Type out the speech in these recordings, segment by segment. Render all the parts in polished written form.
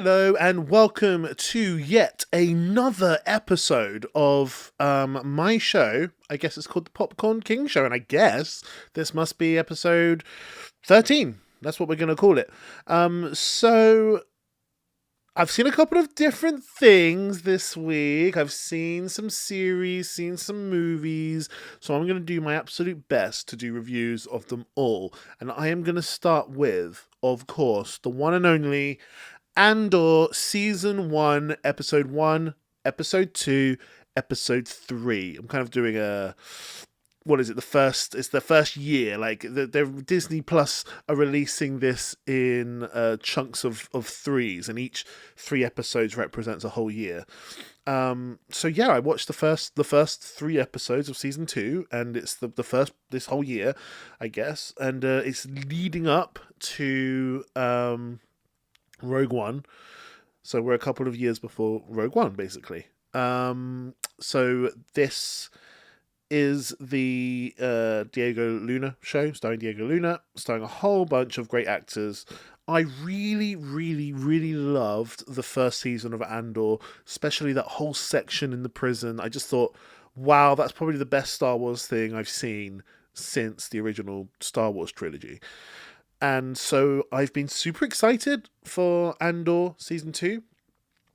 Hello and welcome to yet another episode of my show. I guess it's called the Popcorn King Show, and I guess this must be episode 13. That's what we're going to call it. So I've seen a couple of different things this week. I've seen some series, seen some movies, so I'm going to do my absolute best to do reviews of them all. And I am going to start with, of course, the one and only Andor Season 1, Episode 1, Episode 2, Episode 3. I'm kind of doing it's the first year. Like, Disney Plus are releasing this in chunks of threes, and each 3 episodes represents a whole year. So yeah, I watched the first 3 episodes of Season 2, and it's the first this whole year, I guess, and it's leading up to Rogue One, so we're a couple of years before Rogue One, basically. So this is the Diego Luna show, starring Diego Luna, starring a whole bunch of great actors. I really, really, really loved the first season of Andor, especially that whole section in the prison. I just thought, wow, that's probably the best Star Wars thing I've seen since the original Star Wars trilogy. And so I've been super excited for Andor Season 2.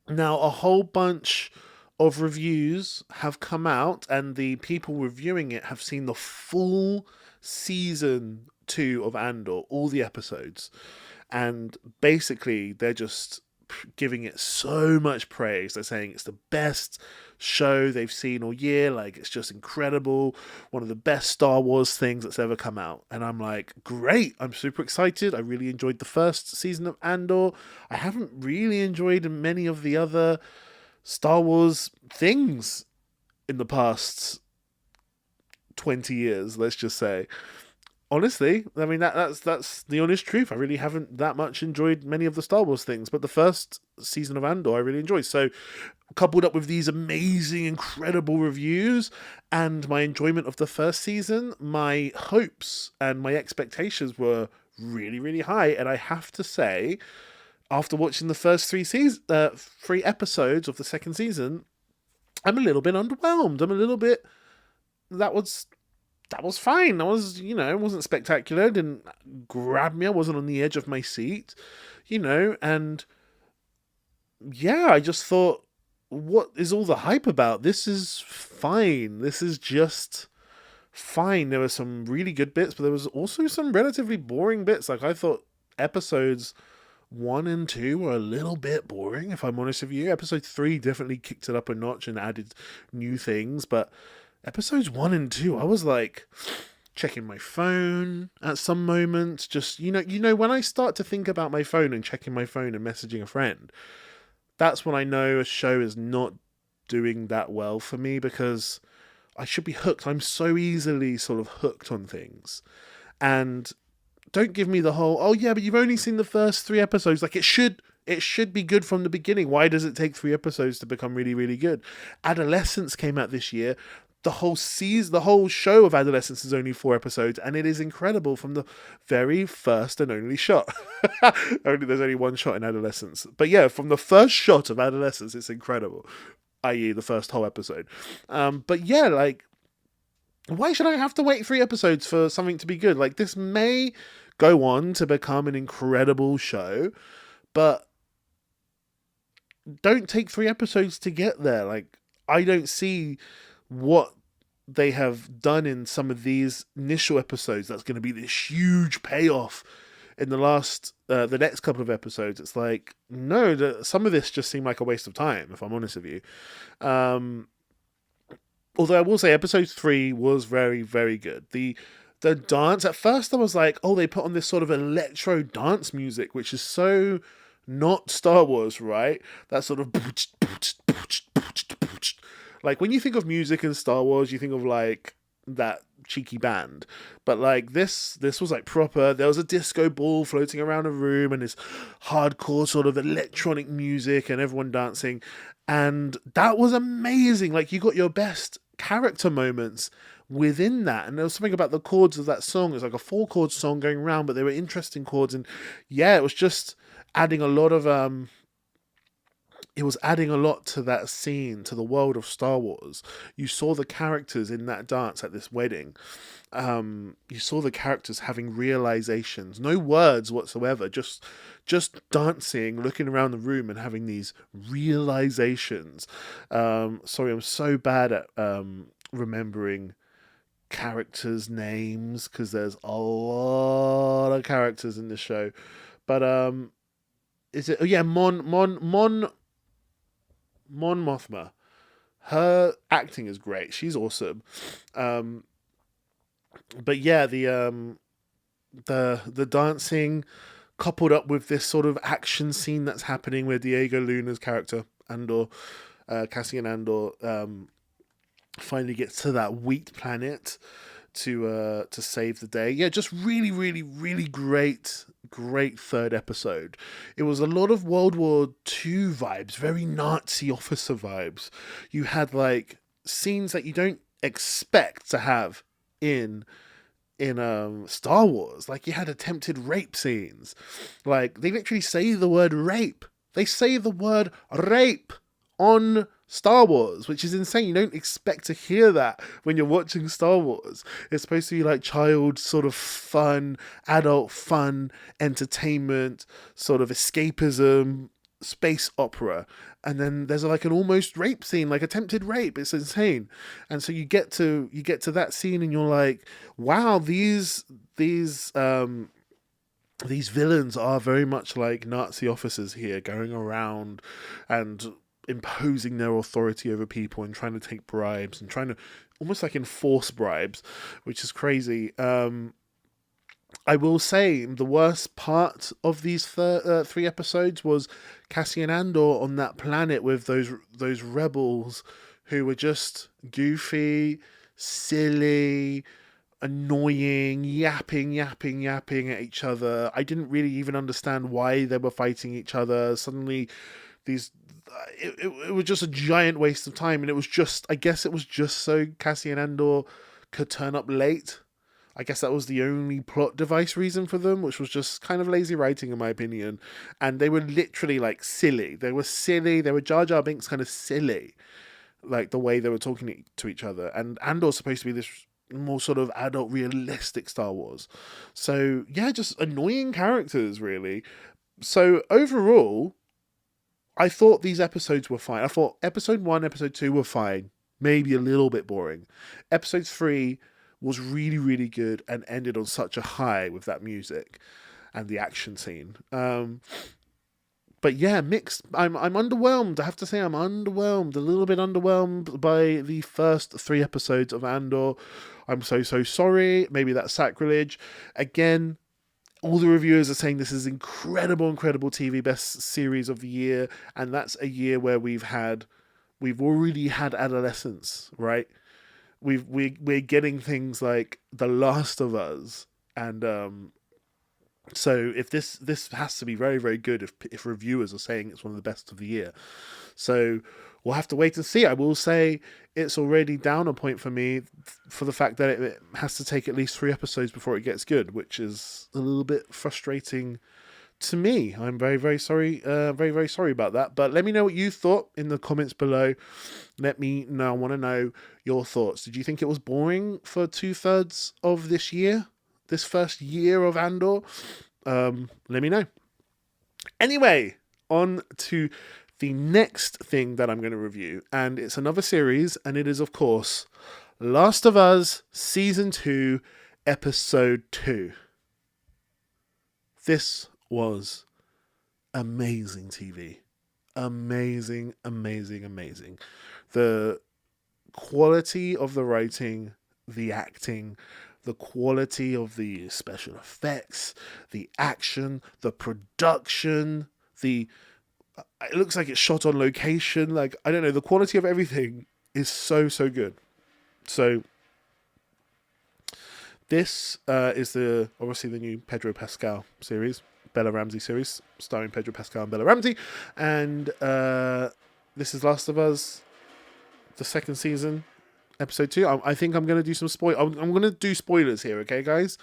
Now, a whole bunch of reviews have come out, and the people reviewing it have seen the full Season 2 of Andor, all the episodes. And basically, they're just giving it so much praise. They're saying it's the best show they've seen all year. Like, it's just incredible. One of the best Star Wars things that's ever come out. And I'm like, great. I'm super excited. I really enjoyed the first season of Andor. I haven't really enjoyed many of the other Star Wars things in the past 20 years, let's just say. Honestly, I mean, that's the honest truth. I really haven't that much enjoyed many of the Star Wars things, but the first season of Andor I really enjoyed. So, coupled up with these amazing, incredible reviews and my enjoyment of the first season, my hopes and my expectations were really, really high. And I have to say, after watching the first 3 episodes of the second season, I'm a little bit underwhelmed. I'm a little bit... That was fine. It wasn't spectacular. It didn't grab me. I wasn't on the edge of my seat, and yeah, I just thought, what is all the hype about? This is fine. This is just fine. There were some really good bits, but there was also some relatively boring bits. Like, I thought episodes 1 and 2 were a little bit boring, if I'm honest with you. Episode 3 definitely kicked it up a notch and added new things, but episodes 1 and 2, I was like checking my phone at some moments. Just, when I start to think about my phone and checking my phone and messaging a friend, that's when I know a show is not doing that well for me, because I should be hooked. I'm so easily sort of hooked on things. And don't give me the whole, oh yeah, but you've only seen the first 3 episodes. Like, it should be good from the beginning. Why does it take 3 episodes to become really, really good? Adolescence came out this year. The whole show of Adolescence is only 4 episodes, and it is incredible from the very first and only shot. There's only one shot in Adolescence. But yeah, from the first shot of Adolescence, it's incredible. I.e. the first whole episode. But yeah, like, why should I have to wait 3 episodes for something to be good? Like, this may go on to become an incredible show, but don't take 3 episodes to get there. Like, I don't see what they have done in some of these initial episodes that's going to be this huge payoff in the next couple of episodes. It's like, no, some of this just seemed like a waste of time, if I'm honest with you. Although I will say episode 3 was very, very good. The dance, at first I was like, oh, they put on this sort of electro dance music, which is so not Star Wars, right? That sort of... Like, when you think of music in Star Wars, you think of, like, that cheeky band. But, like, this was, like, proper. There was a disco ball floating around a room, and this hardcore sort of electronic music and everyone dancing. And that was amazing. Like, you got your best character moments within that. And there was something about the chords of that song. It was like a 4-chord song going around, but they were interesting chords. And, yeah, it was just adding a lot of it was adding a lot to that scene, to the world of Star Wars. You saw the characters in that dance at this wedding. You saw the characters having realizations, no words whatsoever, just dancing, looking around the room and having these realizations. Sorry, I'm so bad at remembering characters' names because there's a lot of characters in the show. But is it? Oh yeah, Mon Mothma. Her acting is great. She's awesome. Um, but yeah, the dancing coupled up with this sort of action scene that's happening with Diego Luna's character Andor, Cassian Andor, finally gets to that wheat planet to save the day. Yeah, just really, really, really great third episode. It was a lot of World War II vibes, very Nazi officer vibes. You had like scenes that you don't expect to have in Star Wars. Like you had attempted rape scenes. Like they literally say the word rape. They say the word rape on Star Wars, which is insane. You don't expect to hear that when you're watching Star Wars. It's supposed to be like child sort of fun, adult fun, entertainment, sort of escapism, space opera. And then there's like an almost rape scene, like attempted rape. It's insane. And so you get to that scene and you're like, wow, these villains are very much like Nazi officers here, going around and imposing their authority over people and trying to take bribes and trying to almost like enforce bribes, which is crazy. I will say the worst part of these three episodes was Cassian Andor on that planet with those rebels who were just goofy, silly, annoying, yapping at each other. I didn't really even understand why they were fighting each other. Suddenly, these it was just a giant waste of time, and it was just, I guess it was just so Cassian Andor could turn up late. I guess that was the only plot device reason for them, which was just kind of lazy writing in my opinion. And they were literally like silly. They were silly. They were Jar Jar Binks kind of silly, like the way they were talking to each other. And Andor's supposed to be this more sort of adult, realistic Star Wars. So yeah, just annoying characters really. So overall, I thought these episodes were fine. I thought episode 1, episode 2 were fine. Maybe a little bit boring. Episode 3 was really, really good and ended on such a high with that music and the action scene. But yeah, mixed. I'm underwhelmed. I have to say I'm underwhelmed. A little bit underwhelmed by the first 3 episodes of Andor. I'm so sorry. Maybe that's sacrilege. Again, all the reviewers are saying this is incredible TV, best series of the year, and that's a year where we've already had adolescence, right? We're getting things like The Last of Us, and so if this has to be very, very good if reviewers are saying it's one of the best of the year. So we'll have to wait and see. I will say it's already down a point for me for the fact that it has to take at least 3 episodes before it gets good, which is a little bit frustrating to me. I'm very, very sorry, very sorry about that. But let me know what you thought in the comments below. Let me know. I want to know your thoughts. Did you think it was boring for 2/3 of this year? This first year of Andor? Let me know. Anyway, on to the next thing that I'm going to review, and it's another series, and it is, of course, Last of Us Season 2, Episode 2. This was amazing TV. Amazing. The quality of the writing, the acting, the quality of the special effects, the action, the production, it looks like it's shot on location. Like, I don't know, the quality of everything is so good. So this is obviously the new Pedro Pascal series, Bella Ramsey series, starring Pedro Pascal and Bella Ramsey, and this is Last of Us, the second season, episode 2. I think I'm going to do some I'm going to do spoilers here, okay, guys?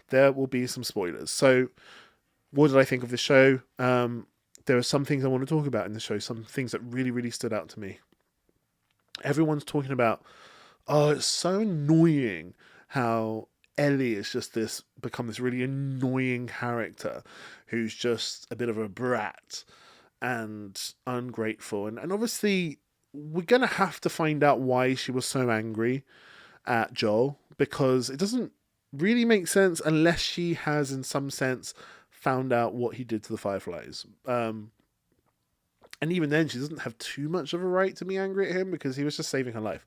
There will be some spoilers. So, what did I think of the show? there are some things I want to talk about in the show, some things that really, really stood out to me. Everyone's talking about, oh, it's so annoying how Ellie is just become this really annoying character who's just a bit of a brat and ungrateful. And obviously, we're going to have to find out why she was so angry at Joel, because it doesn't really make sense unless she has, in some sense, found out what he did to the Fireflies. And even then, she doesn't have too much of a right to be angry at him because he was just saving her life,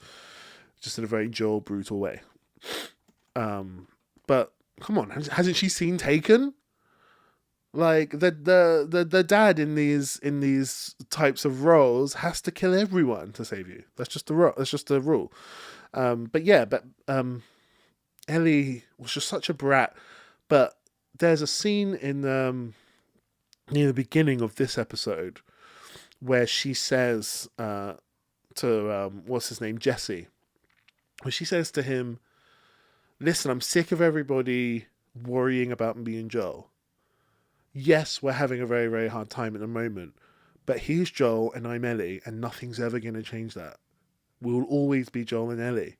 just in a very Joel brutal way. But come on, hasn't she seen Taken? Like the dad in these types of roles has to kill everyone to save you. That's just the rule. But Ellie was just such a brat. But there's a scene in near the beginning of this episode where she says to what's his name, Jesse, where she says to him, "Listen, I'm sick of everybody worrying about me and Joel. Yes, we're having a very, very hard time at the moment, but he's Joel and I'm Ellie, and nothing's ever going to change that. We'll always be Joel and Ellie."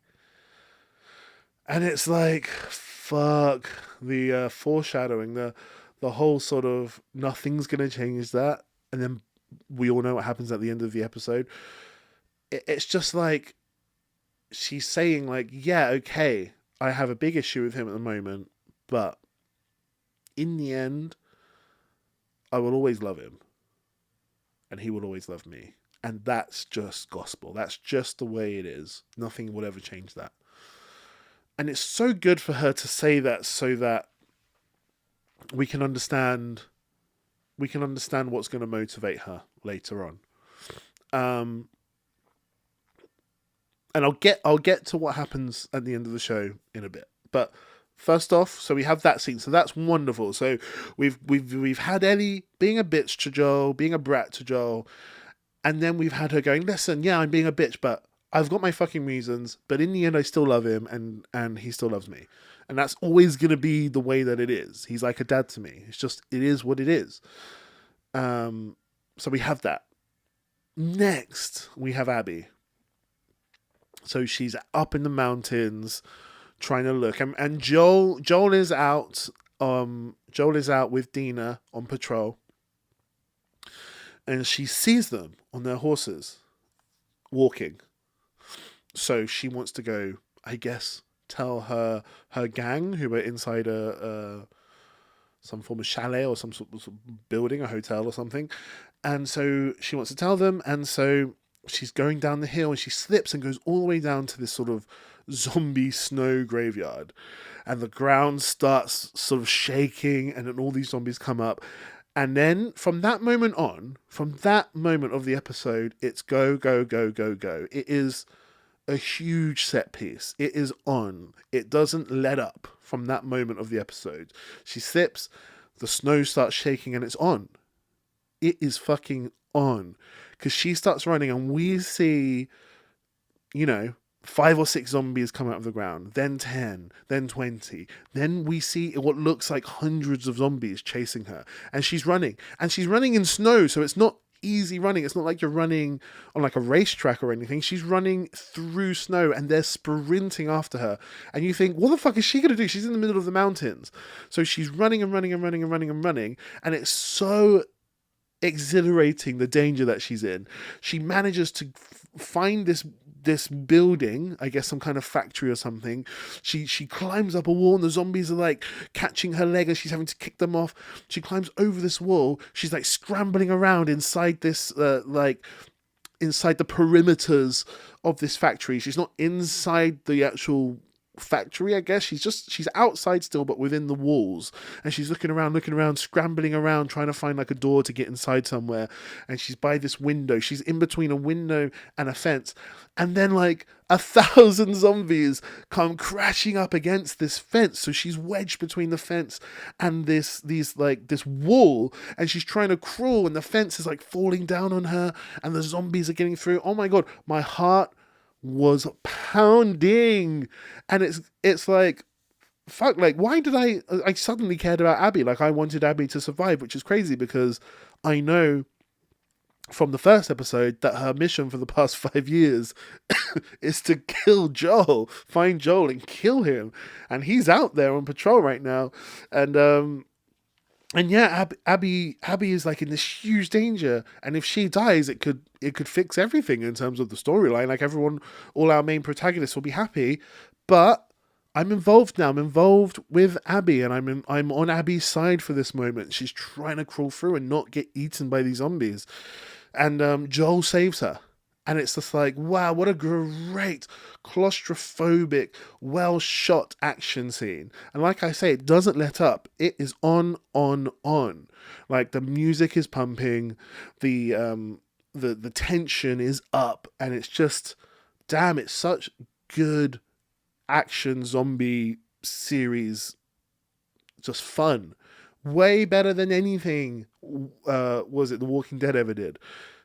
And it's like, fuck, the foreshadowing, the whole sort of nothing's going to change that, and then we all know what happens at the end of the episode. It's just like, she's saying like, yeah, okay, I have a big issue with him at the moment, but in the end, I will always love him, and he will always love me. And that's just gospel. That's just the way it is. Nothing will ever change that. And it's so good for her to say that so that we can understand what's going to motivate her later on. And I'll get to what happens at the end of the show in a bit. But first off, so we have that scene. So that's wonderful. So we've had Ellie being a bitch to Joel, being a brat to Joel, and then we've had her going, "Listen, yeah, I'm being a bitch, but I've got my fucking reasons, but in the end I still love him and he still loves me." And that's always going to be the way that it is. He's like a dad to me. It's just, it is what it is. So we have that. Next, we have Abby. So she's up in the mountains trying to look, and Joel is out. Joel is out with Dina on patrol, and she sees them on their horses walking. So she wants to go, I guess, tell her gang who are inside some form of chalet or some sort of building, a hotel or something. And so she wants to tell them, and so she's going down the hill and she slips and goes all the way down to this sort of zombie snow graveyard. And the ground starts sort of shaking, and then all these zombies come up. And then from that moment on, from that moment of the episode, it's go, go, go, go, go. It is a huge set piece. It is on. It doesn't let up from that moment of the episode. She slips, the snow starts shaking, and it's on. It is fucking on. Because she starts running, and we see, 5 or 6 zombies come out of the ground, then 10, then 20. Then we see what looks like hundreds of zombies chasing her. And she's running. And she's running in snow, so it's not easy running. It's not like you're running on like a racetrack or anything. She's running through snow, and they're sprinting after her. And you think, what the fuck is she going to do? She's in the middle of the mountains. So she's running and running and running and running and running. And it's so exhilarating, the danger that she's in. She manages to find this building, I guess some kind of factory or something. She climbs up a wall, and the zombies are like catching her leg as she's having to kick them off. She climbs over this wall. She's like scrambling around inside this inside the perimeters of this factory. She's not inside the actual factory, I guess. She's outside still, but within the walls, and she's looking around, scrambling around, trying to find like a door to get inside somewhere. And she's by this window. She's in between a window and a fence, and then like 1,000 zombies come crashing up against this fence. So she's wedged between the fence and this wall, and she's trying to crawl, and the fence is like falling down on her, and the zombies are getting through. Oh my god, my heart was pounding. And it's like, fuck, like, why did I suddenly cared about Abby? Like, I wanted Abby to survive, which is crazy because I know from the first episode that her mission for the past 5 years is to kill Joel, find Joel and kill him, and he's out there on patrol right now, and yeah, Abby is like in this huge danger, and if she dies, it could fix everything in terms of the storyline. Like everyone, all our main protagonists will be happy, but I'm involved now. I'm involved with Abby, and I'm on Abby's side for this moment. She's trying to crawl through and not get eaten by these zombies, and Joel saves her. And it's just like, wow, what a great claustrophobic, well shot action scene. And like I say, it doesn't let up. It is on, on, on. Like the music is pumping, the tension is up, and it's just, damn, it's such good action zombie series. Just fun. Way better than anything was it The Walking Dead ever did.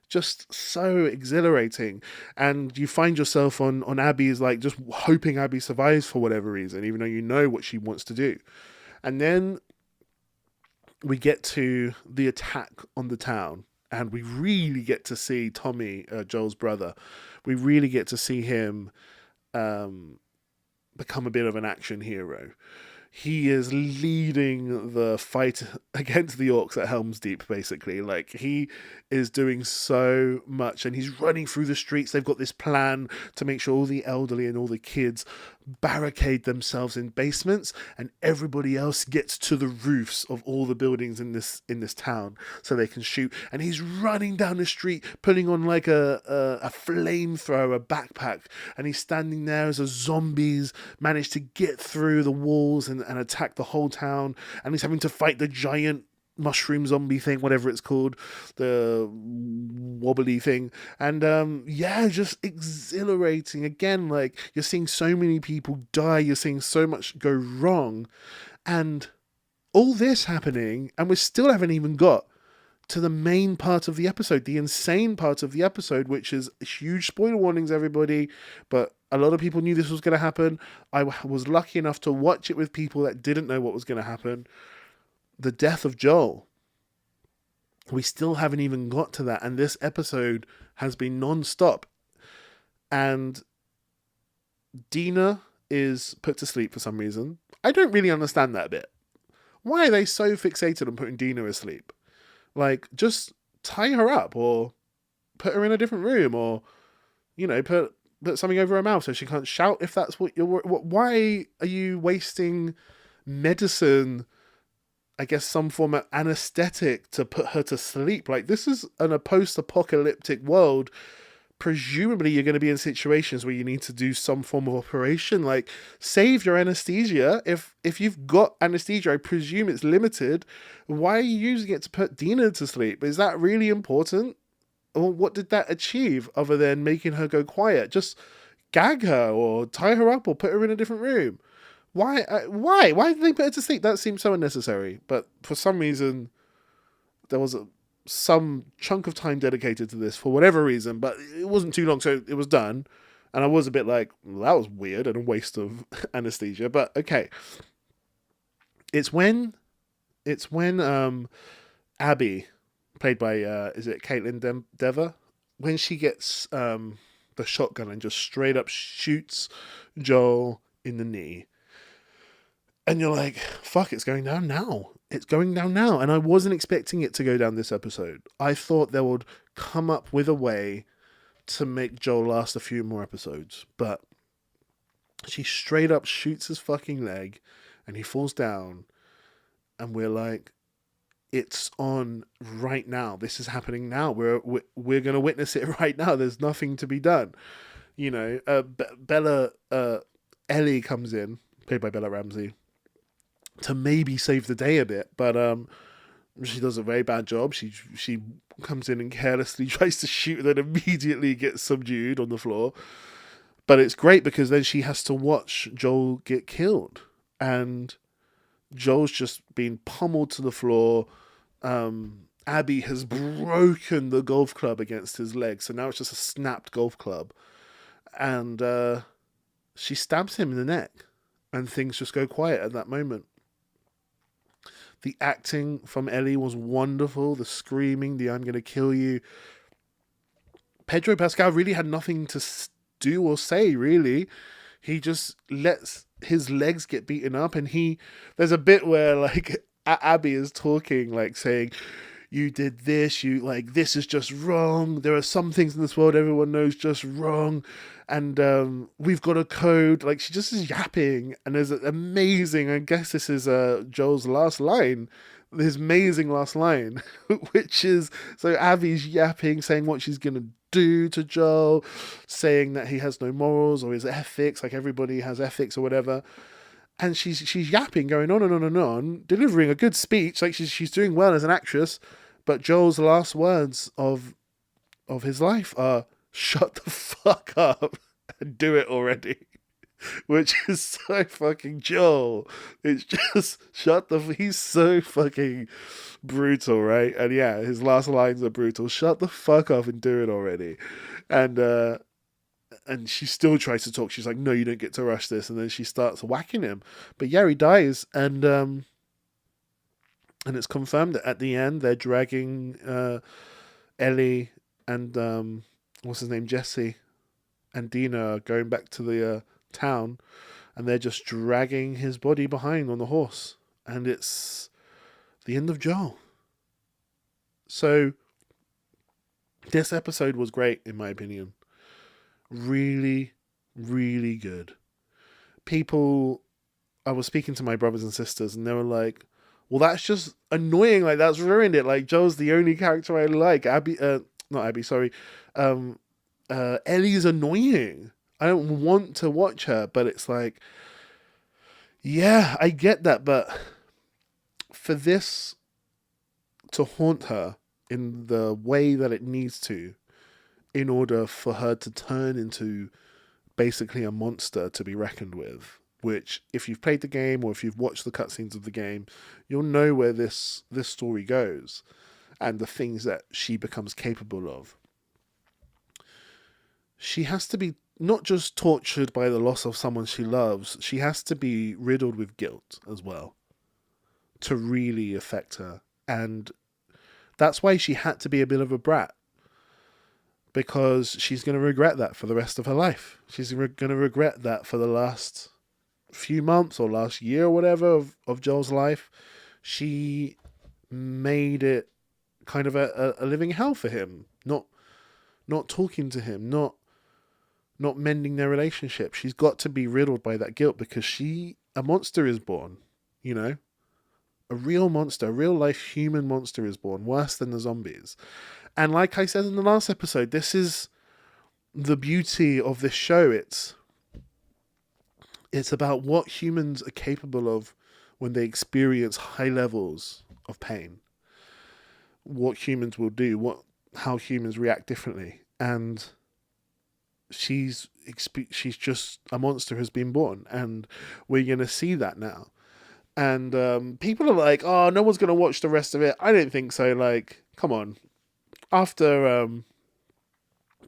Just so exhilarating, and you find yourself on Abby's, like, just hoping Abby survives for whatever reason, even though you know what she wants to do. And then we get to the attack on the town, and we really get to see Tommy, Joel's brother. We really get to see him become a bit of an action hero. He is leading the fight against the orcs at Helm's Deep, basically. Like, he is doing so much, and he's running through the streets. They've got this plan to make sure all the elderly and all the kids barricade themselves in basements, and everybody else gets to the roofs of all the buildings in this town so they can shoot. And he's running down the street, putting on like a flamethrower backpack, and he's standing there as the zombies manage to get through the walls and attack the whole town, and he's having to fight the giant mushroom zombie thing, whatever it's called, the wobbly thing. And yeah, just exhilarating. Again, like, you're seeing so many people die, you're seeing so much go wrong, and all this happening, and we still haven't even got to the main part of the episode, the insane part of the episode, which is huge spoiler warnings, everybody, but a lot of people knew this was going to happen. I was lucky enough to watch it with people that didn't know what was going to happen. The death of Joel. We still haven't even got to that, and this episode has been non-stop. And Dina is put to sleep for some reason. I don't really understand that bit. Why are they so fixated on putting Dina asleep? Like, just tie her up, or put her in a different room, or, you know, put something over her mouth so she can't shout, if that's what you're... Why are you wasting medicine, I guess some form of anesthetic, to put her to sleep? Like, this is a post-apocalyptic world. Presumably you're going to be in situations where you need to do some form of operation. Like, save your anesthesia. If you've got anesthesia, I presume it's limited. Why are you using it to put Dina to sleep? Is that really important? Or what did that achieve other than making her go quiet? Just gag her, or tie her up, or put her in a different room. Why did they put her to sleep? That seems so unnecessary. But for some reason, there was some chunk of time dedicated to this for whatever reason, but it wasn't too long, so it was done. And I was a bit like, well, that was weird and a waste of anesthesia. But okay, it's when Abby, played by is it Caitlin Dever, when she gets the shotgun and just straight up shoots Joel in the knee. And you're like, fuck, it's going down now. It's going down now. And I wasn't expecting it to go down this episode. I thought they would come up with a way to make Joel last a few more episodes. But she straight up shoots his fucking leg, and he falls down. And we're like, it's on right now. This is happening now. We're going to witness it right now. There's nothing to be done. You know, Bella, Ellie comes in, played by Bella Ramsey, to maybe save the day a bit, but she does a very bad job. She comes in and carelessly tries to shoot, then immediately gets subdued on the floor. But it's great because then she has to watch Joel get killed, and Joel's just been pummeled to the floor. Abby has broken the golf club against his leg, so now it's just a snapped golf club, and she stabs him in the neck, and things just go quiet at that moment. The acting from Ellie was wonderful. The screaming, the I'm going to kill you. Pedro Pascal really had nothing to do or say, really. He just lets his legs get beaten up, and there's a bit where like Abby is talking, like saying, you did this, you like, this is just wrong. There are some things in this world everyone knows just wrong. And we've got a code. Like, she just is yapping. And there's an amazing, I guess this is Joel's last line, his amazing last line, which is, so Abby's yapping, saying what she's going to do to Joel, saying that he has no morals or his ethics, like everybody has ethics or whatever. And she's yapping, going on and on and on, delivering a good speech, like she's doing well as an actress. But Joel's last words of his life are, "Shut the fuck up and do it already," which is so fucking Joel. It's just he's so fucking brutal, right? And yeah, his last lines are brutal. Shut the fuck up and do it already. And she still tries to talk. She's like, no, you don't get to rush this. And then she starts whacking him. But yeah, he dies. And it's confirmed that at the end, they're dragging Ellie and, what's his name, Jesse and Dina are going back to the town. And they're just dragging his body behind on the horse. And it's the end of Joel. So this episode was great, in my opinion. Really, really good. I was speaking to my brothers and sisters, and they were like, well, that's just annoying, like that's ruined it, like Joel's the only character I like. Ellie's annoying, I don't want to watch her. But it's like, yeah, I get that, but for this to haunt her in the way that it needs to, in order for her to turn into basically a monster to be reckoned with, which, if you've played the game or if you've watched the cutscenes of the game, you'll know where this story goes and the things that she becomes capable of. She has to be not just tortured by the loss of someone she loves, she has to be riddled with guilt as well to really affect her. And that's why she had to be a bit of a brat, because she's going to regret that for the rest of her life. She's going to regret that for the last few months or last year or whatever of Joel's life. She made it kind of a living hell for him. Not talking to him, not mending their relationship. She's got to be riddled by that guilt, because a monster is born, you know? A real monster, a real life human monster is born, worse than the zombies. And like I said in the last episode, this is the beauty of this show. It's about what humans are capable of when they experience high levels of pain. What humans will do, how humans react differently. And she's just a monster has been born, and we're going to see that now. And people are like, oh, no one's going to watch the rest of it. I don't think so. Like, come on. After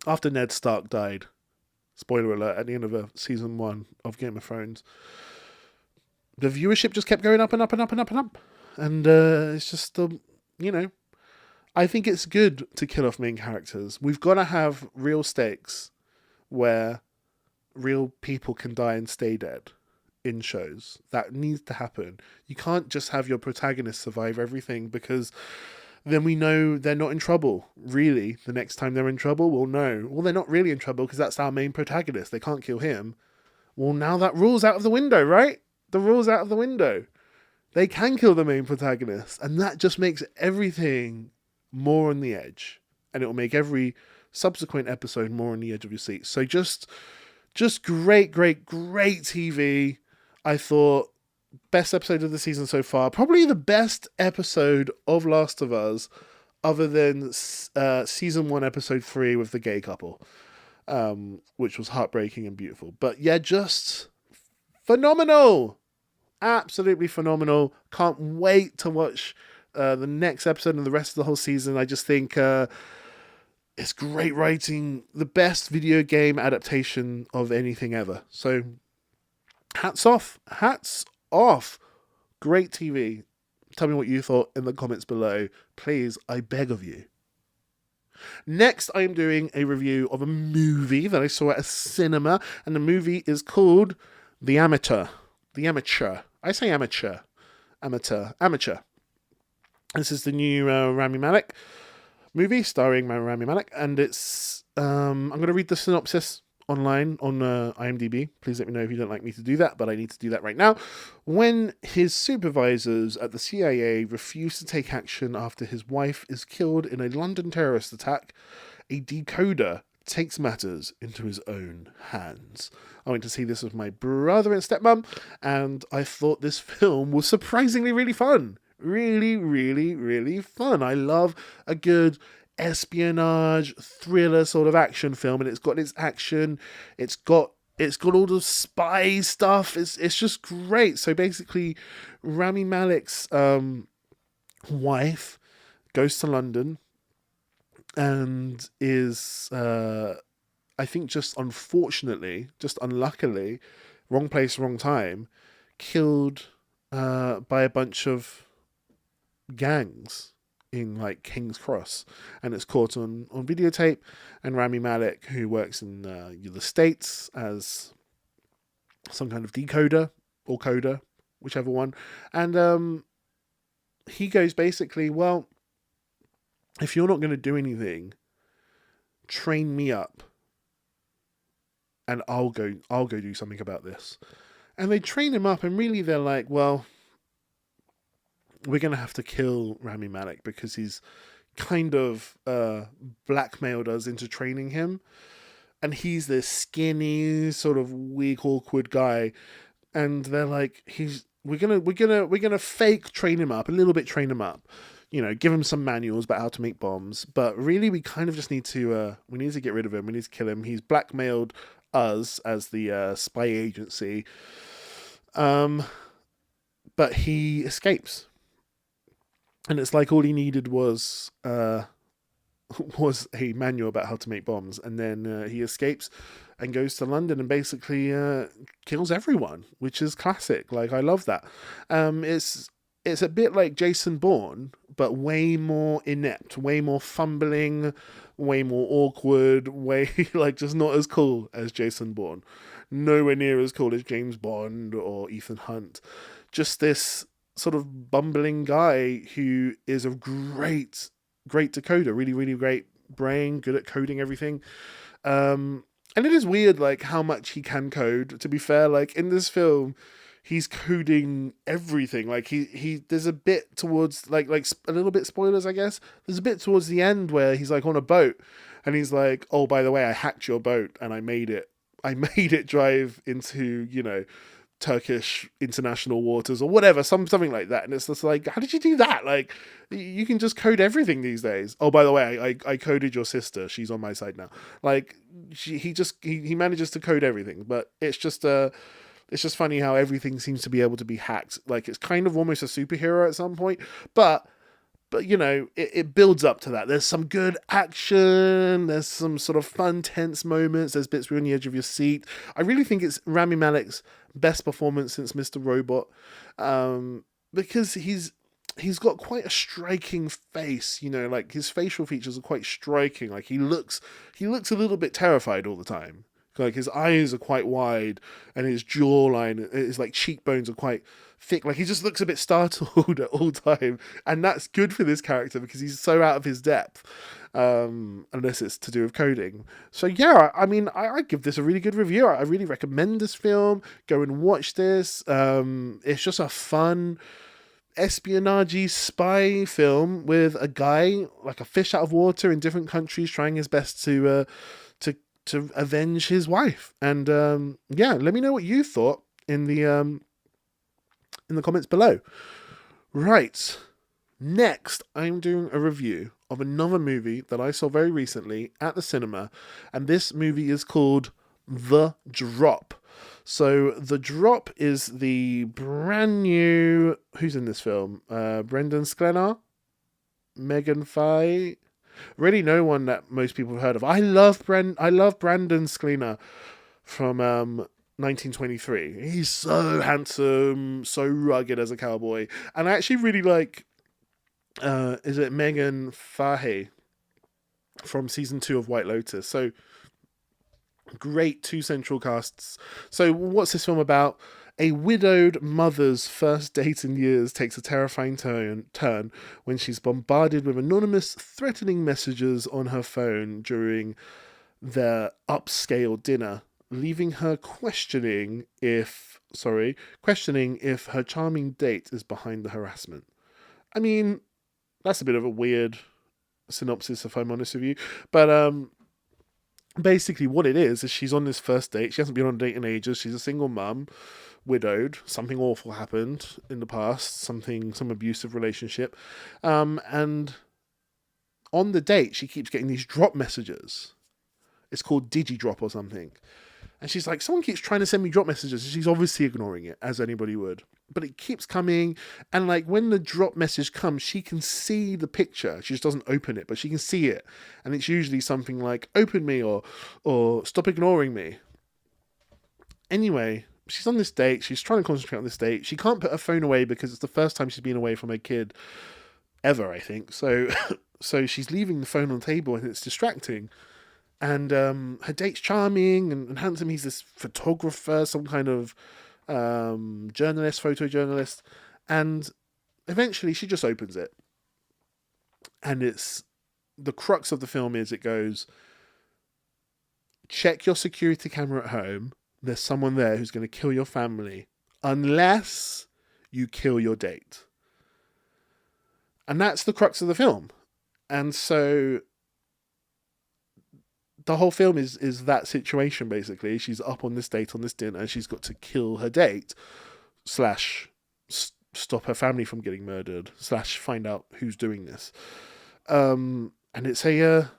Ned Stark died, spoiler alert, at the end of season 1 of Game of Thrones, the viewership just kept going up and up and up and up and up. And it's just, I think it's good to kill off main characters. We've got to have real stakes where real people can die and stay dead in shows. That needs to happen. You can't just have your protagonist survive everything, because then we know they're not in trouble. Really, the next time they're in trouble, we'll know. Well, they're not really in trouble because that's our main protagonist. They can't kill him. Well, now that rule's out of the window, right? The rule's out of the window. They can kill the main protagonist, and that just makes everything more on the edge. And it will make every subsequent episode more on the edge of your seat. So just great TV. I thought best episode of the season so far. Probably the best episode of Last of Us, other than season 1, episode 3 with the gay couple, which was heartbreaking and beautiful. But yeah, just phenomenal. Absolutely phenomenal. Can't wait to watch the next episode and the rest of the whole season. I just think it's great writing. The best video game adaptation of anything ever. So hats off. Great TV. Tell me what you thought in the comments below. Please, I beg of you. Next, I am doing a review of a movie that I saw at a cinema, and the movie is called The Amateur. The Amateur. I say amateur. Amateur. This is the new Rami Malek movie starring Rami Malek, and it's I'm going to read the synopsis online on IMDb. Please let me know if you don't like me to do that, but I need to do that right now. When his supervisors at the CIA refuse to take action after his wife is killed in a London terrorist attack, a decoder takes matters into his own hands. I went to see this with my brother and stepmom, and I thought this film was surprisingly really fun. Really, really, really fun. I love a good espionage thriller sort of action film, and it's got its action, it's got all the spy stuff. It's just great. So basically, Rami Malek's wife goes to London and is I think just unluckily, wrong place, wrong time, killed by a bunch of gangs in like King's Cross, and it's caught on videotape. And Rami Malek, who works in the States as some kind of decoder or coder, whichever one, and he goes basically, well, if you're not going to do anything, train me up, and I'll go do something about this. And they train him up, and really they're like, well, we're going to have to kill Rami Malek because he's kind of blackmailed us into training him. And he's this skinny, sort of weak, awkward guy. And they're like, we're gonna fake train him up, a little bit train him up. Give him some manuals about how to make bombs. But really, we kind of just need to get rid of him. We need to kill him. He's blackmailed us as the spy agency. But he escapes. And it's like all he needed was a manual about how to make bombs, and then he escapes and goes to London and basically kills everyone, which is classic. Like, I love that. It's a bit like Jason Bourne, but way more inept, way more fumbling, way more awkward, way like just not as cool as Jason Bourne. Nowhere near as cool as James Bond or Ethan Hunt. Just this sort of bumbling guy who is a great decoder, really, really great brain, good at coding everything. And it is weird, like, how much he can code. To be fair, like, in this film, he's coding everything. Like, he there's a bit towards, like a little bit spoilers, I guess. There's a bit towards the end where he's, like, on a boat, and he's like, oh, by the way, I hacked your boat, and I made it drive into, Turkish international waters or whatever, something like that. And it's just like, how did you do that? Like, you can just code everything these days. Oh, by the way, I coded your sister. She's on my side now. Like, he manages to code everything. But it's just funny how everything seems to be able to be hacked. Like, it's kind of almost a superhero at some point. But it builds up to that. There's some good action. There's some sort of fun, tense moments. There's bits where you're on the edge of your seat. I really think it's Rami Malek's best performance since Mr. Robot, because he's got quite a striking face. Like, his facial features are quite striking. Like, he looks a little bit terrified all the time. Like, his eyes are quite wide, and his jawline, his like cheekbones are quite thick. Like, he just looks a bit startled at all time, and that's good for this character because he's so out of his depth, unless it's to do with coding. So yeah, I mean, I give this a really good review. I really recommend this film. Go and watch this. It's just a fun espionage spy film with a guy like a fish out of water in different countries trying his best to avenge his wife. And yeah, let me know what you thought in the comments below. Right, next I'm doing a review of another movie that I saw very recently at the cinema, and this movie is called The Drop. So The Drop is the brand new, who's in this film? Brendan Sklenar, Megan Fye. Really, no one that most people have heard of. I love Brandon Sklenar from 1923. He's so handsome, so rugged as a cowboy, and I actually really like. Is it Megan Fahey? from season 2 of White Lotus. So great two central casts. So what's this film about? A widowed mother's first date in years takes a terrifying turn when she's bombarded with anonymous, threatening messages on her phone during their upscale dinner, leaving her questioning if her charming date is behind the harassment. I mean, that's a bit of a weird synopsis, if I'm honest with you, but basically what it is she's on this first date. She hasn't been on a date in ages. She's a single mum, widowed. Something awful happened in the past, some abusive relationship, and on the date she keeps getting these drop messages. It's called Digidrop or something. And she's like, someone keeps trying to send me drop messages. She's obviously ignoring it, as anybody would. But it keeps coming. And like when the drop message comes, she can see the picture. She just doesn't open it, but she can see it. And it's usually something like, open me or stop ignoring me. Anyway, she's on this date. She's trying to concentrate on this date. She can't put her phone away because it's the first time she's been away from her kid ever, I think. So she's leaving the phone on the table and it's distracting. And her date's charming and handsome. He's this photographer, some kind of photojournalist. And eventually she just opens it. And it's the crux of the film is it goes, check your security camera at home. There's someone there who's going to kill your family unless you kill your date. And that's the crux of the film. And so the whole film is that situation, basically. She's up on this date, on this dinner, and she's got to kill her date, / stop her family from getting murdered, / find out who's doing this. And it's a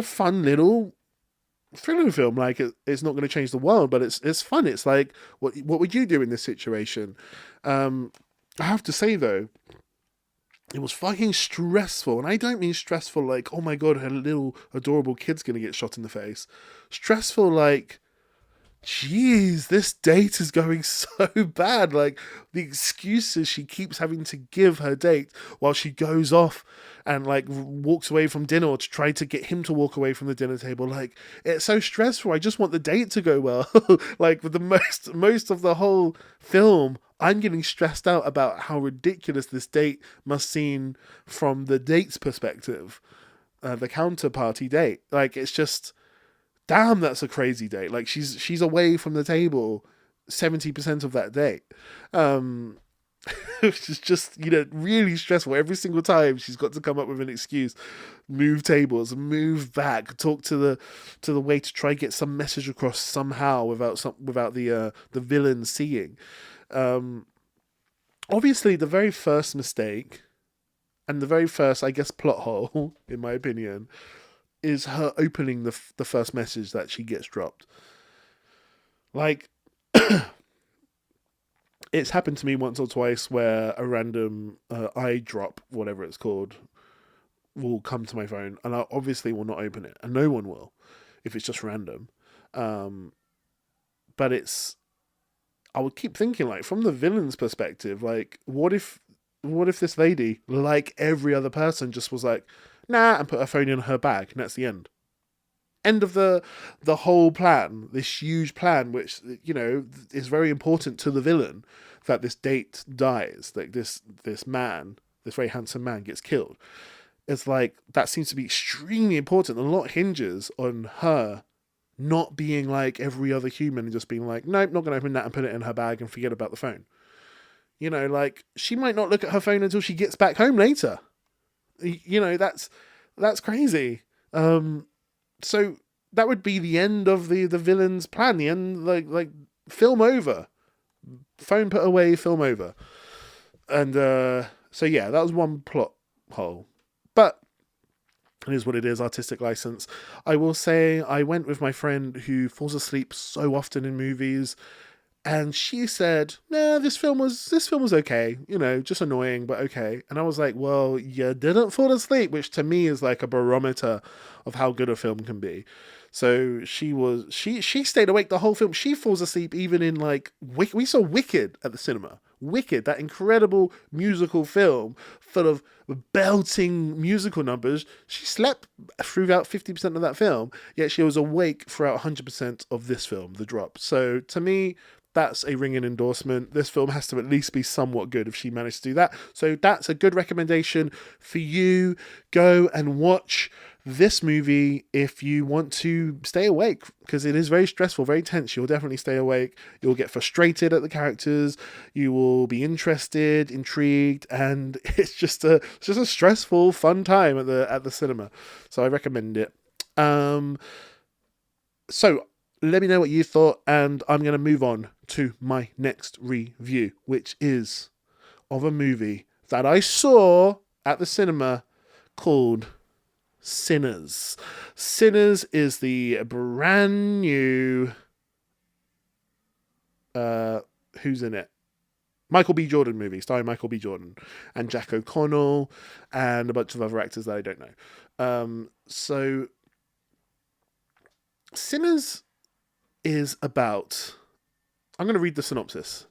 fun little thriller film. Like, it's not going to change the world, but it's fun. It's like, what would you do in this situation? I have to say, though, it was fucking stressful. And I don't mean stressful like, oh my god, her little adorable kid's gonna get shot in the face. Stressful like, jeez, this date is going so bad. Like, the excuses she keeps having to give her date while she goes off and like walks away from dinner, or to try to get him to walk away from the dinner table. Like, it's so stressful. I just want the date to go well. Like, with the most of the whole film, I'm getting stressed out about how ridiculous this date must seem from the date's perspective, the counterparty date. Like, it's just, damn, that's a crazy date. Like, she's away from the table 70% of that date. Which is just, really stressful. Every single time she's got to come up with an excuse, move tables, move back, talk to the waiter, try to get some message across somehow without the villain seeing. Obviously the very first mistake and the very first, I guess, plot hole, in my opinion, is her opening the first message that she gets dropped. Like, it's happened to me once or twice where a random eye drop, whatever it's called, will come to my phone, and I obviously will not open it, and no one will if it's just random. But I would keep thinking, like, from the villain's perspective, like, what if this lady, like every other person, just was like, nah, and put her phone in her bag, and that's the end. End of the whole plan, this huge plan, which, is very important to the villain, that this date dies, like this man, this very handsome man, gets killed. It's like, that seems to be extremely important. A lot hinges on her not being like every other human and just being like, nope, not going to open that and put it in her bag and forget about the phone. Like, she might not look at her phone until she gets back home later. That's crazy. So that would be the end of the villain's plan. The end, like film over. Phone put away, film over. And so yeah, that was one plot hole. But it is what it is, artistic license. I will say, I went with my friend who falls asleep so often in movies, and she said, nah, this film was okay, just annoying, but okay. And I was like, well, you didn't fall asleep, which to me is like a barometer of how good a film can be. So she stayed awake the whole film. She falls asleep even in, like, we saw Wicked at the cinema. Wicked, that incredible musical film full of belting musical numbers, she slept throughout 50% of that film, yet she was awake throughout 100% of this film, The Drop. So to me, that's a ringing endorsement. This film has to at least be somewhat good if she managed to do that. So that's a good recommendation for you. Go and watch this movie if you want to stay awake, because it is very stressful, very tense. You'll definitely stay awake. You'll get frustrated at the characters. You will be interested, intrigued, and it's just a stressful, fun time at the cinema. So I recommend it. So let me know what you thought, and I'm going to move on to my next review, which is of a movie that I saw at the cinema called Sinners. Sinners is the brand new who's in it? Michael B. Jordan movie, starring Michael B. Jordan and Jack O'Connell and a bunch of other actors that I don't know. So Sinners is about, I'm going to read the synopsis.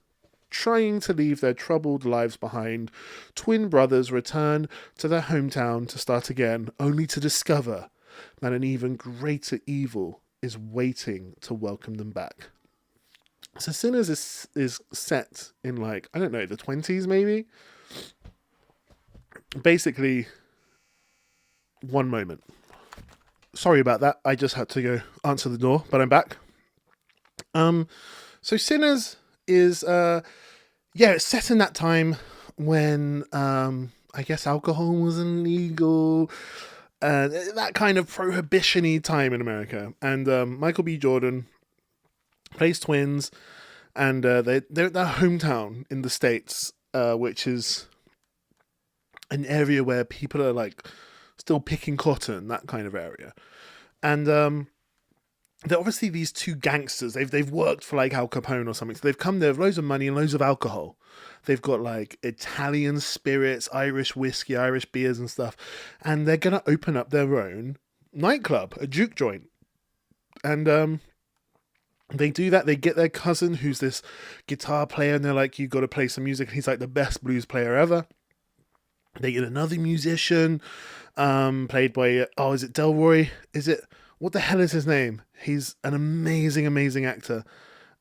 Trying to leave their troubled lives behind, twin brothers return to their hometown to start again, only to discover that an even greater evil is waiting to welcome them back. So Sinners is set in, like, I don't know, the 20s maybe? Basically, one moment. Sorry about that. I just had to go answer the door, but I'm back. So Sinners is it's set in that time when I guess alcohol was illegal, that kind of prohibition-y time in America. And Michael B. Jordan plays twins, and they're at their hometown in the States, which is an area where people are like still picking cotton, that kind of area. And they're obviously these two gangsters. They've worked for like Al Capone or something. So they've come there with loads of money and loads of alcohol. They've got like Italian spirits, Irish whiskey, Irish beers and stuff. And they're going to open up their own nightclub, a juke joint. And they do that. They get their cousin, who's this guitar player, and they're like, you got to play some music. And he's like the best blues player ever. They get another musician, played by, is it Delroy? What the hell is his name? He's an amazing, amazing actor.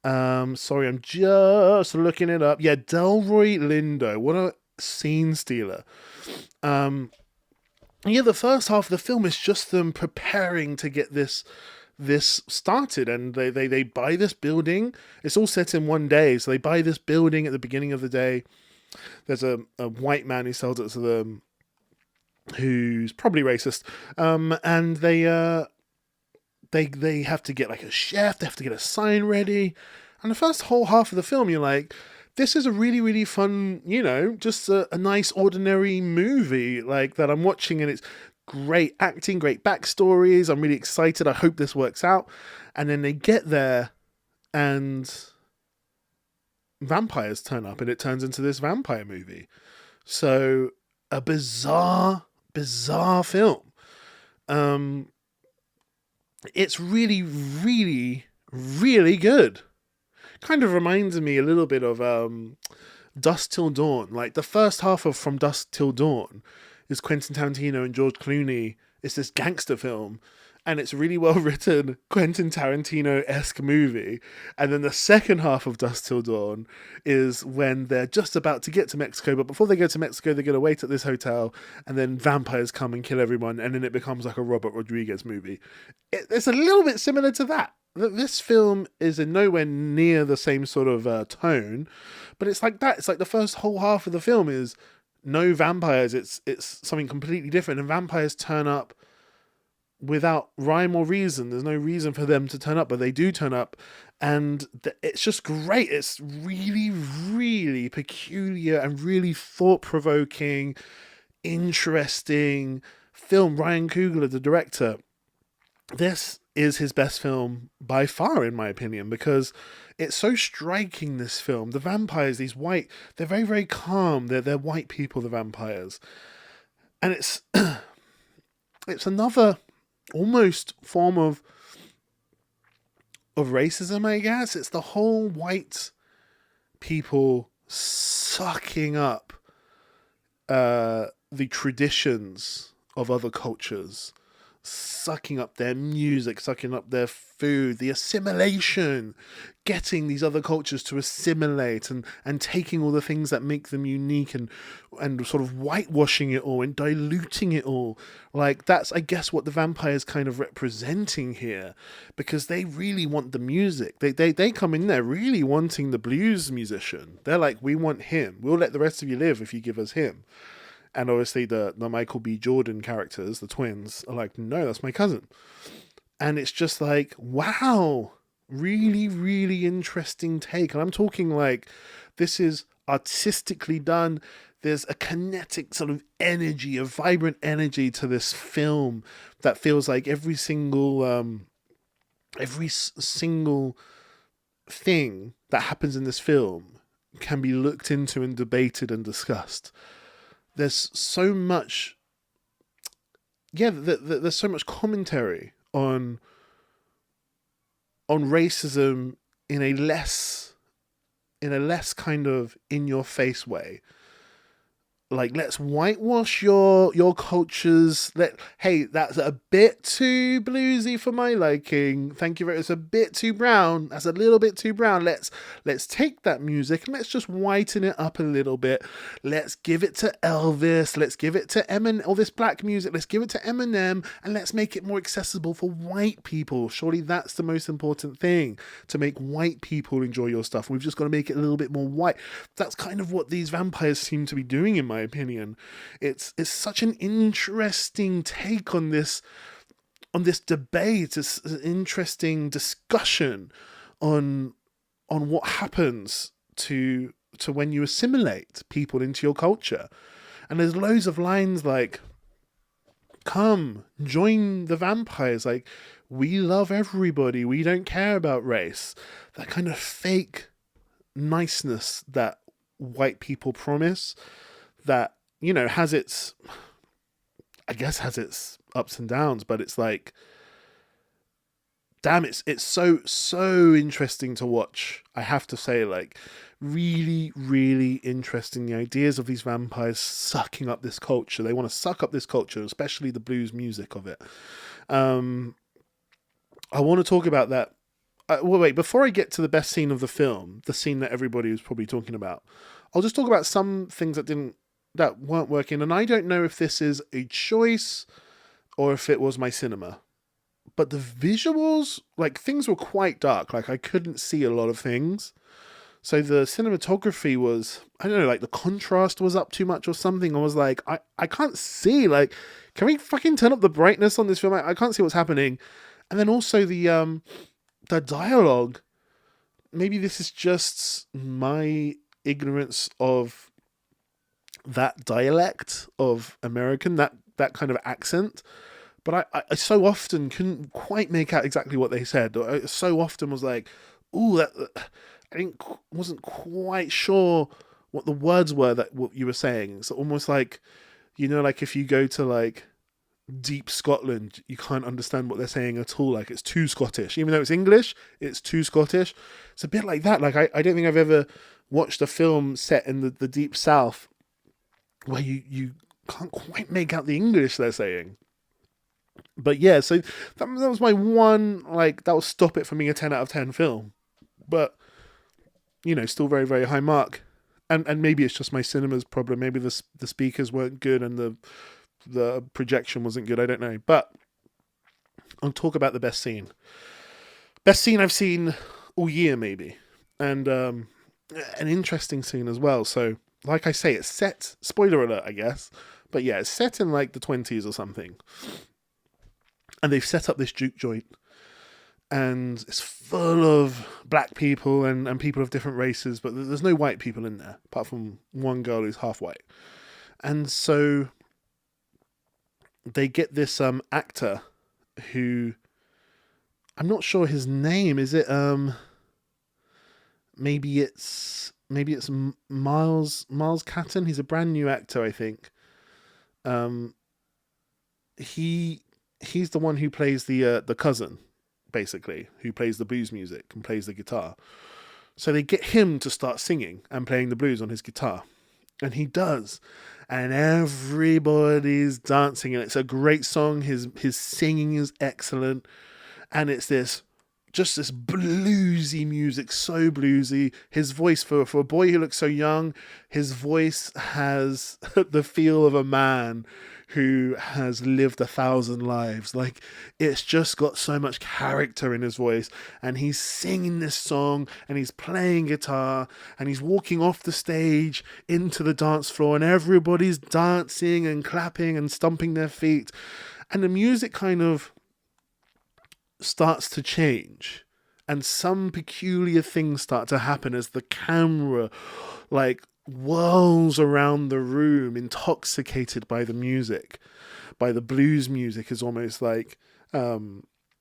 Sorry, I'm just looking it up. Yeah, Delroy Lindo. What a scene stealer. The first half of the film is just them preparing to get this started, and they buy this building. It's all set in one day, so they buy this building at the beginning of the day. There's a white man who sells it to them, who's probably racist, and they have to get like a chef, they have to get a sign ready. And the first whole half of the film, you're like, this is a really, really fun, just a nice ordinary movie like that I'm watching, and it's great acting, great backstories. I'm really excited. I hope this works out. And then they get there and vampires turn up, and it turns into this vampire movie. So a bizarre film. It's really, really, really good. Kind of reminds me a little bit of Dusk Till Dawn. Like the first half of From Dusk Till Dawn is Quentin Tarantino and George Clooney. It's this gangster film, and it's really well written, Quentin Tarantino-esque movie. And then the second half of Dusk Till Dawn is when they're just about to get to Mexico, but before they go to Mexico, they're going to wait at this hotel, and then vampires come and kill everyone, and then it becomes like a Robert Rodriguez movie. It's a little bit similar to that. This film is in nowhere near the same sort of tone, but it's like that. It's like the first whole half of the film is no vampires. It's something completely different, and vampires turn up without rhyme or reason. There's no reason for them to turn up, but they do turn up, and it's just great. It's really, really peculiar and really thought-provoking, interesting film. Ryan Coogler, the director, this is his best film by far, in my opinion, because it's so striking, this film. The vampires, these white, they're very, very calm. They're white people, the vampires. And it's another almost form of racism, I guess. It's the whole white people sucking up the traditions of other cultures, sucking up their music, sucking up their food, the assimilation, getting these other cultures to assimilate and taking all the things that make them unique and sort of whitewashing it all and diluting it all. Like that's I guess what the vampire is kind of representing here, because they really want the music. They come in there really wanting the blues musician. They're like, we want him. We'll let the rest of you live if you give us him. And obviously the Michael B. Jordan characters, the twins, are like, no, that's my cousin. And it's just like, wow, really, really interesting take. And I'm talking like, this is artistically done. There's a kinetic sort of energy, a vibrant energy to this film that feels like every single thing that happens in this film can be looked into and debated and discussed. There's so much, there's so much commentary on racism in a less kind of in your face way. Like, let's whitewash your cultures. Hey, that's a bit too bluesy for my liking. Thank you very much. It's a bit too brown. That's a little bit too brown. Let's take that music and let's just whiten it up a little bit. Let's give it to Elvis. Let's give it to Eminem. All this black music. Let's give it to Eminem and let's make it more accessible for white people. Surely that's the most important thing, to make white people enjoy your stuff. We've just got to make it a little bit more white. That's kind of what these vampires seem to be doing, in my opinion. It's such an interesting take on this debate. It's an interesting discussion on what happens to when you assimilate people into your culture. And there's loads of lines like, come join the vampires, like, we love everybody, we don't care about race. That kind of fake niceness that white people promise, that, you know, has its ups and downs, but it's like, damn, it's so interesting to watch. I have to say, like, really, really interesting. The ideas of these vampires sucking up this culture. They want to suck up this culture, especially the blues music of it. I want to talk about that. Wait, before I get to the best scene of the film, the scene that everybody was probably talking about, I'll just talk about some things that weren't working. And I don't know if this is a choice or if it was my cinema, but the visuals, like, things were quite dark. Like, I couldn't see a lot of things. So the cinematography was, I don't know, like the contrast was up too much or something. I was like, I can't see. Like, can we fucking turn up the brightness on this film? I can't see what's happening. And then also the dialogue. Maybe this is just my ignorance of that dialect of American, that kind of accent. But I so often couldn't quite make out exactly what they said. I so often was like, ooh, I wasn't quite sure what the words were that what you were saying. It's almost like, you know, like if you go to like deep Scotland, you can't understand what they're saying at all. Like, it's too Scottish. Even though it's English, it's too Scottish. It's a bit like that. Like, I don't think I've ever watched a film set in the deep south where you can't quite make out the English they're saying. But yeah, so that was my one, like, that will stop it from being a 10 out of 10 film. But, you know, still very, very high mark. And maybe it's just my cinema's problem. Maybe the speakers weren't good and the projection wasn't good. I don't know. But I'll talk about the best scene. Best scene I've seen all year, maybe. And an interesting scene as well. So, like I say, it's set, spoiler alert, I guess. But yeah, it's set in like the 20s or something. And they've set up this juke joint. And it's full of black people and people of different races, but there's no white people in there, apart from one girl who's half white. And so they get this actor who, I'm not sure his name. Is it maybe it's Miles Catton? He's a brand new actor, I think. He's the one who plays the cousin, basically, who plays the blues music and plays the guitar. So they get him to start singing and playing the blues on his guitar. And he does. And everybody's dancing. And it's a great song. His singing is excellent. And it's this bluesy music, so bluesy. His voice, for a boy who looks so young, his voice has the feel of a man who has lived 1,000 lives. Like, it's just got so much character in his voice, and he's singing this song, and he's playing guitar, and he's walking off the stage into the dance floor, and everybody's dancing and clapping and stomping their feet, and the music kind of starts to change, and some peculiar things start to happen as the camera like whirls around the room, intoxicated by the music, by the blues music. Is almost like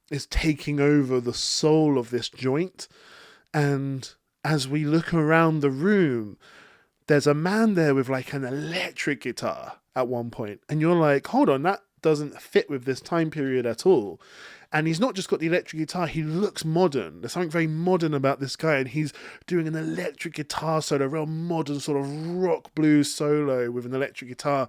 is taking over the soul of this joint. And as we look around the room, there's a man there with like an electric guitar at one point, and you're like, hold on, that doesn't fit with this time period at all. And he's not just got the electric guitar, he looks modern. There's something very modern about this guy, and he's doing an electric guitar solo, a real modern sort of rock blues solo with an electric guitar.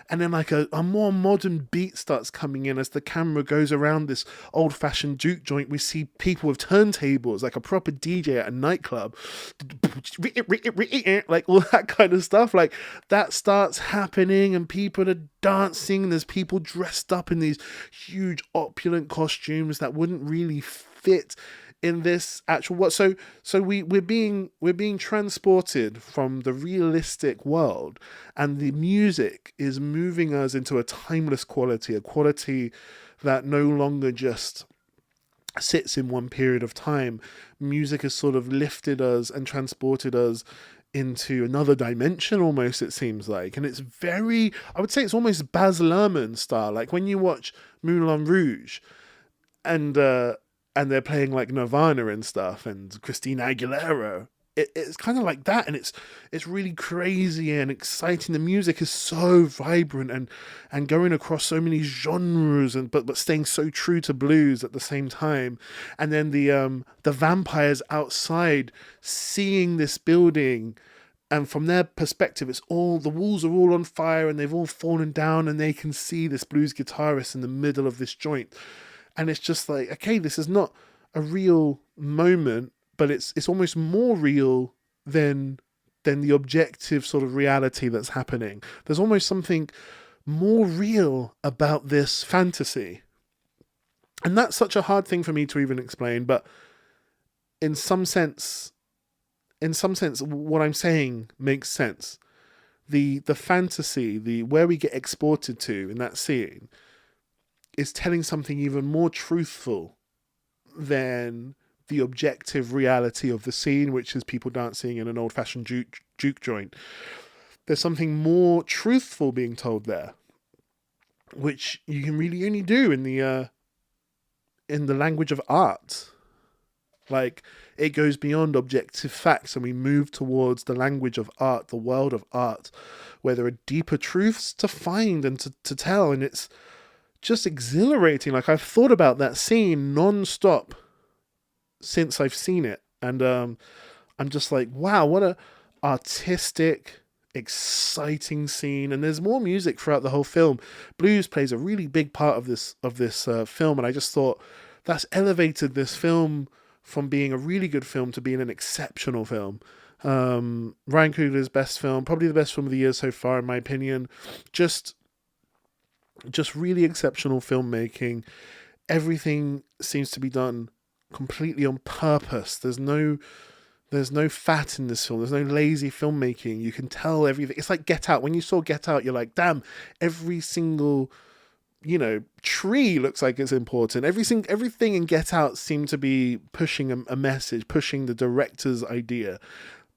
And then like a more modern beat starts coming in as the camera goes around this old-fashioned juke joint. We see people with turntables, like a proper DJ at a nightclub, like all that kind of stuff. Like, that starts happening, and people are dancing. There's people dressed up in these huge opulent costumes that wouldn't really fit in this actual world. So we're being transported from the realistic world, and the music is moving us into a timeless quality, a quality that no longer just sits in one period of time. Music has sort of lifted us and transported us into another dimension almost, it seems like. And it's very, I would say it's almost Baz Luhrmann style. Like when you watch Moulin Rouge and they're playing like Nirvana and stuff and Christina Aguilera, it's kind of like that. And it's really crazy and exciting. The music is so vibrant and going across so many genres, and but staying so true to blues at the same time. And then the vampires outside seeing this building, and from their perspective, it's all, the walls are all on fire and they've all fallen down, and they can see this blues guitarist in the middle of this joint. And it's just like, okay, this is not a real moment, but it's almost more real than the objective sort of reality that's happening. There's almost something more real about this fantasy. And that's such a hard thing for me to even explain, but in some sense, what I'm saying makes sense. The fantasy, where we get exported to in that scene, is telling something even more truthful than the objective reality of the scene, which is people dancing in an old-fashioned juke joint. There's something more truthful being told there, which you can really only do in the language of art. Like, it goes beyond objective facts, and we move towards the language of art, the world of art, where there are deeper truths to find and to tell, and it's just exhilarating. Like, I've thought about that scene non-stop since I've seen it, and I'm just like, wow, what a artistic, exciting scene. And there's more music throughout the whole film. Blues plays a really big part of this film, and I just thought that's elevated this film from being a really good film to being an exceptional film. Ryan Coogler's best film, probably the best film of the year so far, in my opinion. Just really exceptional filmmaking. Everything seems to be done completely on purpose. There's no fat in this film. There's no lazy filmmaking. You can tell everything. It's like Get Out. When you saw Get Out, you're like, damn, every single, tree looks like it's important. Everything in Get Out seemed to be pushing a message, pushing the director's idea.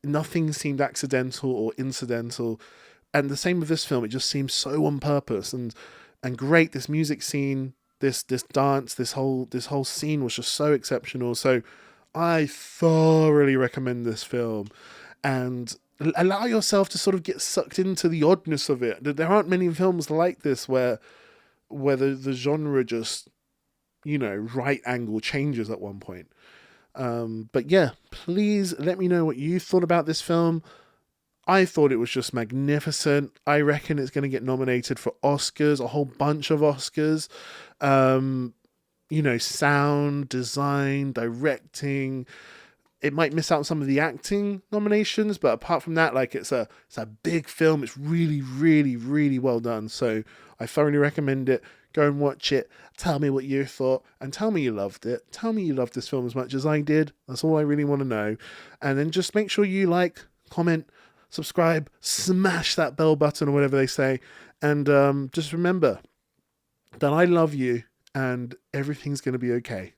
Nothing seemed accidental or incidental. And the same with this film. It just seems so on purpose and great. This music scene, this dance, this whole scene was just so exceptional. So I thoroughly recommend this film, and allow yourself to sort of get sucked into the oddness of it. There aren't many films like this where the genre just, right angle changes at one point. But yeah, please let me know what you thought about this film. I thought it was just magnificent. I reckon it's going to get nominated for Oscars, a whole bunch of Oscars. Um, sound, design, directing. It might miss out on some of the acting nominations, but apart from that, like it's a big film. It's really, really, really well done. So I thoroughly recommend it. Go and watch it. Tell me what you thought, and tell me you loved it. Tell me you loved this film as much as I did. That's all I really want to know. And then just make sure you like, comment, subscribe, smash that bell button or whatever they say, and just remember that I love you and everything's going to be okay.